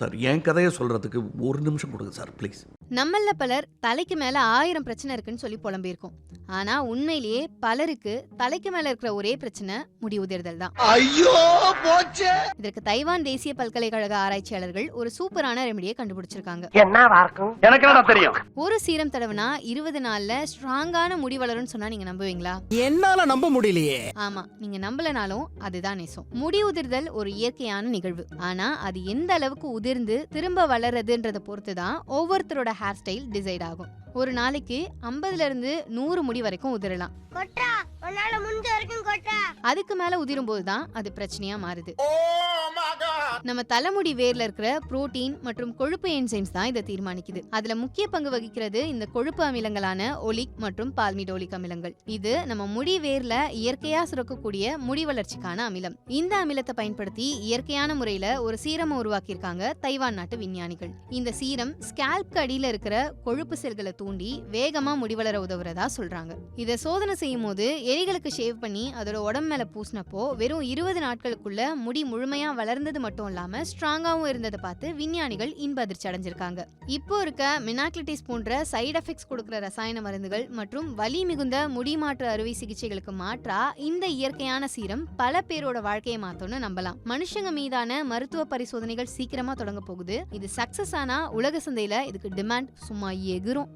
Sir என் கதையை சொல்கிறதுக்கு ஒரு நிமிஷம் கொடுங்க சார் ப்ளீஸ். நம்மள பலர் தலைக்கு மேல 1000 பிரச்சனை இருக்குன்னு சொல்லி புலம்பியிருக்கோம். ஆனா உண்மையிலேயே பலருக்கு தலைக்கு மேல இருக்கிற ஒரே பிரச்சனை முடி உதிர்தல் தான். ஐயோ போச்சே. இதற்கு தைவான் தேசிய பல்கலைக்கழக ஆராய்ச்சியாளர்கள் ஒரு சூப்பரான ரெமெடியை கண்டுபிடிச்சிருக்காங்க. எனக்கு என்னடா தெரியும்? ஒரு சீரம் தடவுனா 20 நாள்ல ஸ்ட்ராங்கான முடி வளரும்னு சொன்னா நீங்க நம்புவீங்களா? என்னால நம்ப முடியலையே. ஆமா, நீங்க நம்பலனாலும் அதுதான் நேசம். முடி உதிர்தல் ஒரு இயற்கையான நிகழ்வு. ஆனா அது எந்த அளவுக்கு உதிர்ந்து திரும்ப வளருதுன்றத பொறுத்து தான் ஒவ்வொருத்தரோட ஹேர் ஸ்டைல் டிசைட் ஆகும். ஒரு நாளைக்கு 50ல இருந்து 100 முடி வரைக்கும் உதிரலாம். அதுக்கு மேல உதிரும் போதுதான் அது பிரச்சனையா மாறுது. நம்ம தலைமுடி வேர்ல இருக்கிற புரோட்டீன் மற்றும் கொழுப்பு என்சைம்ஸ் தான் இதை தீர்மானிக்குது. அதுல முக்கிய பங்கு வகிக்கிறது இந்த கொழுப்பு அமிலங்களான ஒலிக் மற்றும் பால்மிடோலிக் அமிலங்கள். இது நம்ம முடி வேர்ல இயற்கையா சுரக்கக்கூடிய முடி வளர்ச்சிக்கான அமிலம். இந்த அமிலத்தை பயன்படுத்தி இயற்கையான முறையில ஒரு சீரம் உருவாக்கியிருக்காங்க தைவான் நாட்டு விஞ்ஞானிகள். இந்த சீரம் ஸ்கேல்ப்க்கு அடியில இருக்கிற கொழுப்பு செல்களை தூண்டி வேகமா முடி வளர உதவுறதா சொல்றாங்க. இதை சோதனை செய்யும் போது எலிகளுக்கு ஷேவ் பண்ணி அதோட உடம்பு மேல பூசினப்போ வெறும் 20 நாட்களுக்குள்ள முடி முழுமையா வளர்ந்தது மட்டும் இல்லாம ஸ்ட்ராங்காவும் இருந்ததை பார்த்து விஞ்ஞானிகள் இன்ப அதிர்ச்சி அடைஞ்சிருக்காங்க. இப்போ இருக்க மினாக்லிட்டிஸ் போன்ற சைடு எஃபெக்ட்ஸ் கொடுக்கிற ரசாயன மருந்துகள் மற்றும் வலி மிகுந்த முடி மாற்று அறுவை சிகிச்சைகளுக்கு மாற்றா இந்த இயற்கையான சீரம் பல பேரோட வாழ்க்கையை மாத்தோம்னு நம்பலாம். மனுஷங்க மீதான மருத்துவ பரிசோதனைகள் சீக்கிரமா தொடங்க போகுது. இது சக்சஸ் ஆனா உலக சந்தையில இதுக்கு டிமாண்ட் சும்மா எகிரும்.